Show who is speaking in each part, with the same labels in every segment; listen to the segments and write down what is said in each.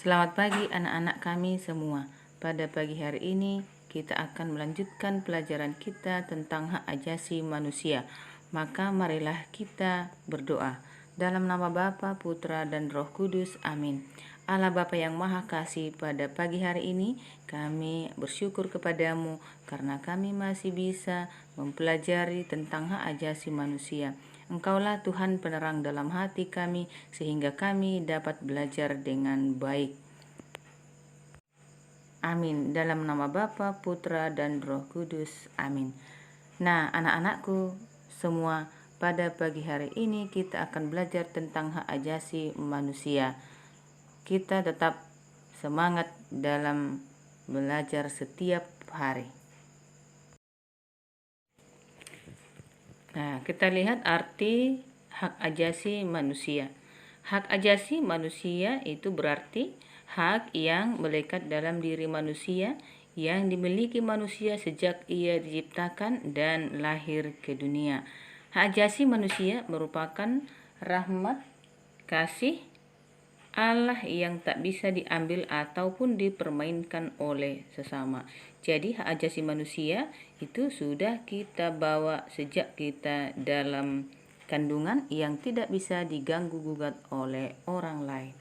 Speaker 1: Selamat pagi anak-anak kami semua. Pada pagi hari ini kita akan melanjutkan pelajaran kita tentang hak ajasi manusia. Maka marilah kita berdoa. Dalam nama Bapa, Putra, dan Roh Kudus. Amin. Allah Bapa yang Maha Kasih, pada pagi hari ini kami bersyukur kepadamu karena kami masih bisa mempelajari tentang hak ajasi manusia. Engkaulah Tuhan penerang dalam hati kami sehingga kami dapat belajar dengan baik. Amin. Dalam nama Bapa, Putra, dan Roh Kudus. Amin. Nah, anak-anakku semua, pada pagi hari ini kita akan belajar tentang hak ajasi manusia. Kita tetap semangat dalam belajar setiap hari. Nah, kita lihat arti hak ajasi manusia. Hak ajasi manusia itu berarti hak yang melekat dalam diri manusia yang dimiliki manusia sejak ia diciptakan dan lahir ke dunia. Hak ajasi manusia merupakan rahmat, kasih Allah yang tak bisa diambil ataupun dipermainkan oleh sesama. Jadi hak ajasi manusia itu sudah kita bawa sejak kita dalam kandungan yang tidak bisa diganggu-gugat oleh orang lain.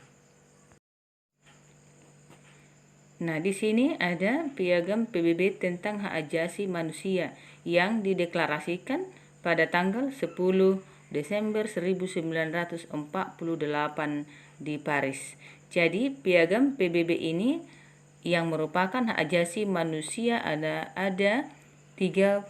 Speaker 1: Nah, di sini ada piagam PBB tentang hak ajasi manusia yang dideklarasikan pada tanggal 10 Desember 1948 di Paris. Jadi, piagam PBB ini yang merupakan hak ajasi manusia ada 30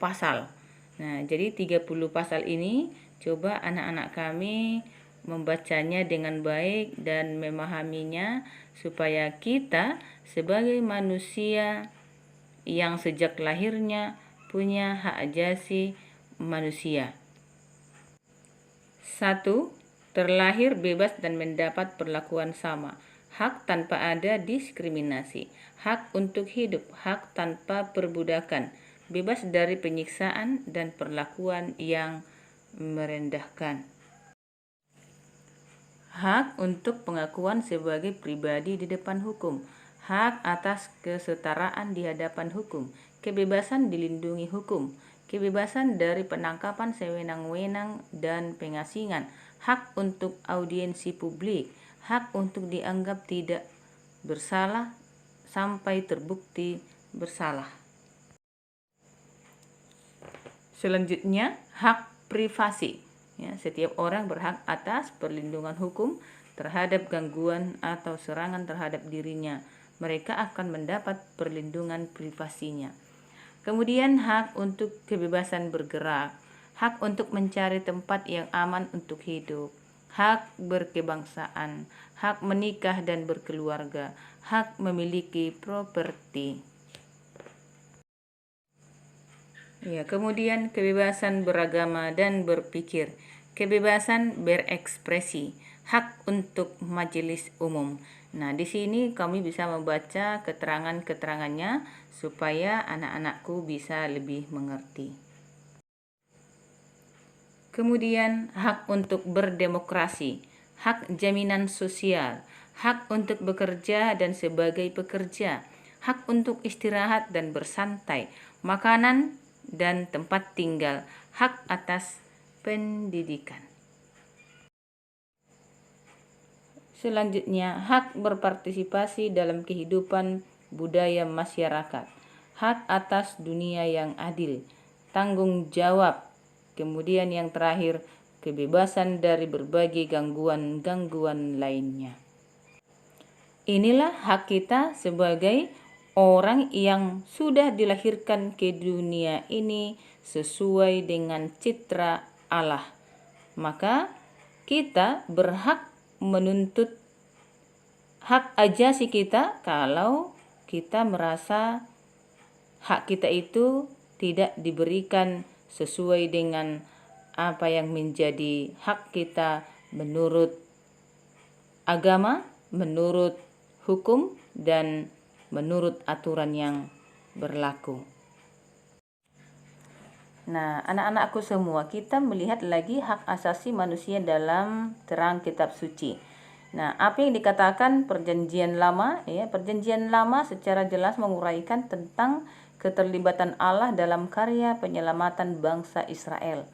Speaker 1: pasal. Nah, jadi 30 pasal ini coba anak-anak kami membacanya dengan baik dan memahaminya supaya kita sebagai manusia yang sejak lahirnya punya hak ajasi manusia. 1. Terlahir bebas dan mendapat perlakuan sama. Hak tanpa ada diskriminasi. Hak untuk hidup. Hak tanpa perbudakan. Bebas dari penyiksaan dan perlakuan yang merendahkan. Hak untuk pengakuan sebagai pribadi di depan hukum. Hak atas kesetaraan di hadapan hukum. Kebebasan dilindungi hukum. Kebebasan dari penangkapan sewenang-wenang dan pengasingan. Hak untuk audiensi publik. Hak untuk dianggap tidak bersalah sampai terbukti bersalah. Selanjutnya, hak privasi. Ya, setiap orang berhak atas perlindungan hukum terhadap gangguan atau serangan terhadap dirinya. Mereka akan mendapat perlindungan privasinya. Kemudian hak untuk kebebasan bergerak, hak untuk mencari tempat yang aman untuk hidup, hak berkebangsaan, hak menikah dan berkeluarga, hak memiliki properti. Ya, kemudian kebebasan beragama dan berpikir, kebebasan berekspresi, hak untuk majelis umum. Nah, di sini kami bisa membaca keterangan-keterangannya supaya anak-anakku bisa lebih mengerti. Kemudian hak untuk berdemokrasi, hak jaminan sosial, hak untuk bekerja dan sebagai pekerja, hak untuk istirahat dan bersantai, makanan dan tempat tinggal, hak atas pendidikan. Selanjutnya, hak berpartisipasi dalam kehidupan budaya masyarakat, hak atas dunia yang adil, tanggung jawab. Kemudian yang terakhir, kebebasan dari berbagai gangguan-gangguan lainnya. Inilah hak kita sebagai orang yang sudah dilahirkan ke dunia ini sesuai dengan citra Allah. Maka kita berhak menuntut hak ajasi kita kalau kita merasa hak kita itu tidak diberikan sesuai dengan apa yang menjadi hak kita menurut agama, menurut hukum, dan menurut aturan yang berlaku. Nah, anak-anakku semua, kita melihat lagi hak asasi manusia dalam terang kitab suci. Nah, apa yang dikatakan Perjanjian Lama? Ya, Perjanjian Lama secara jelas menguraikan tentang keterlibatan Allah dalam karya penyelamatan bangsa Israel,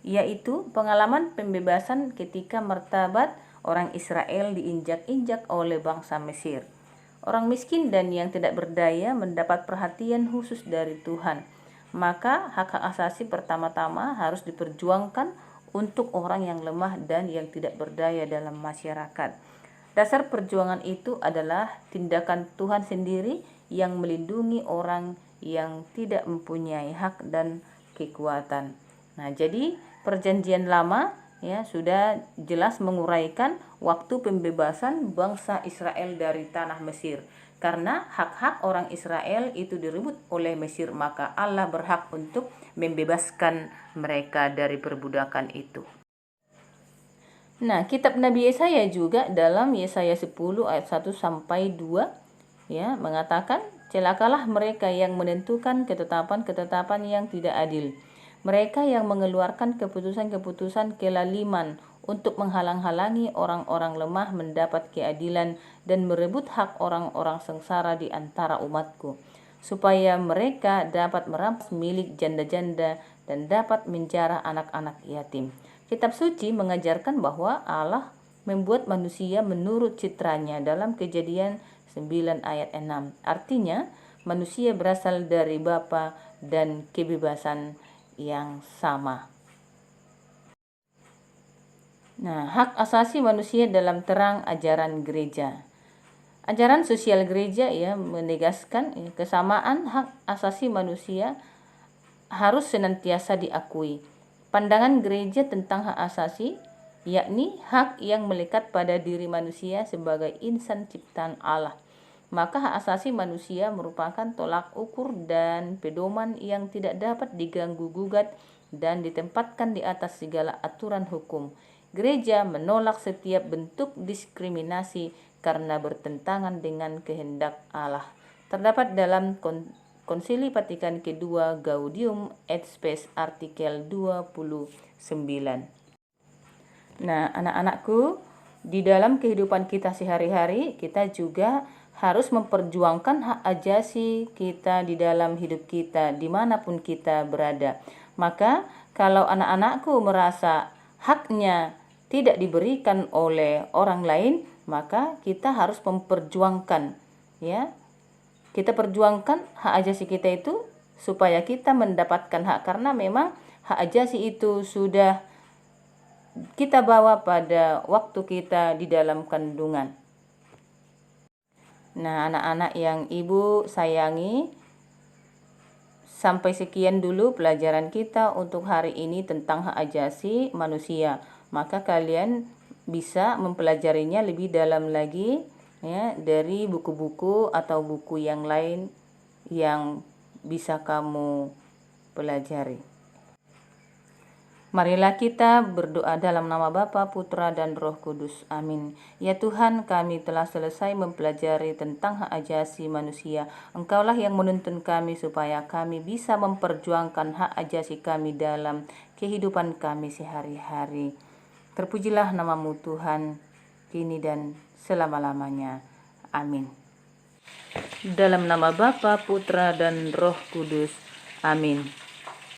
Speaker 1: yaitu pengalaman pembebasan ketika martabat orang Israel diinjak-injak oleh bangsa Mesir. Orang miskin dan yang tidak berdaya mendapat perhatian khusus dari Tuhan. Maka hak-hak asasi pertama-tama harus diperjuangkan untuk orang yang lemah dan yang tidak berdaya dalam masyarakat. Dasar perjuangan itu adalah tindakan Tuhan sendiri yang melindungi orang yang tidak mempunyai hak dan kekuatan. Nah, jadi Perjanjian Lama ya sudah jelas menguraikan waktu pembebasan bangsa Israel dari tanah Mesir. Karena hak-hak orang Israel itu direbut oleh Mesir, maka Allah berhak untuk membebaskan mereka dari perbudakan itu. Nah, kitab Nabi Yesaya juga dalam Yesaya 10 ayat 1 sampai 2 ya mengatakan, celakalah mereka yang menentukan ketetapan-ketetapan yang tidak adil. Mereka yang mengeluarkan keputusan-keputusan kelaliman untuk menghalang-halangi orang-orang lemah mendapat keadilan dan merebut hak orang-orang sengsara di antara umatku, supaya mereka dapat merampas milik janda-janda dan dapat menjara anak-anak yatim. Kitab suci mengajarkan bahwa Allah membuat manusia menurut citranya dalam Kejadian 9 ayat 6. Artinya, manusia berasal dari Bapa dan kebebasan yang sama. Nah, hak asasi manusia dalam terang ajaran gereja. Ajaran sosial gereja ya menegaskan kesamaan hak asasi manusia harus senantiasa diakui. Pandangan gereja tentang hak asasi yakni hak yang melekat pada diri manusia sebagai insan ciptaan Allah. Maka hak asasi manusia merupakan tolak ukur dan pedoman yang tidak dapat diganggu-gugat dan ditempatkan di atas segala aturan hukum. Gereja menolak setiap bentuk diskriminasi karena bertentangan dengan kehendak Allah. Terdapat dalam Konsili Vatikan Kedua Gaudium et Spes artikel 29. Nah, anak-anakku, di dalam kehidupan kita sehari-hari, kita juga harus memperjuangkan hak ajasi kita di dalam hidup kita, dimanapun kita berada. Maka, kalau anak-anakku merasa haknya tidak diberikan oleh orang lain, maka kita harus memperjuangkan, ya. Kita perjuangkan hak ajasi kita itu supaya kita mendapatkan hak, karena memang hak ajasi itu sudah kita bawa pada waktu kita di dalam kandungan. Nah, anak-anak yang ibu sayangi, sampai sekian dulu pelajaran kita untuk hari ini tentang hak ajasi manusia. Maka kalian bisa mempelajarinya lebih dalam lagi ya dari buku-buku atau buku yang lain yang bisa kamu pelajari. Marilah kita berdoa dalam nama Bapa, Putra, dan Roh Kudus. Amin. Ya Tuhan, kami telah selesai mempelajari tentang hak ajasi manusia. Engkaulah yang menuntun kami supaya kami bisa memperjuangkan hak ajasi kami dalam kehidupan kami sehari-hari. Terpujilah namamu Tuhan, kini dan selama-lamanya. Amin. Dalam nama Bapa, Putra, dan Roh Kudus. Amin.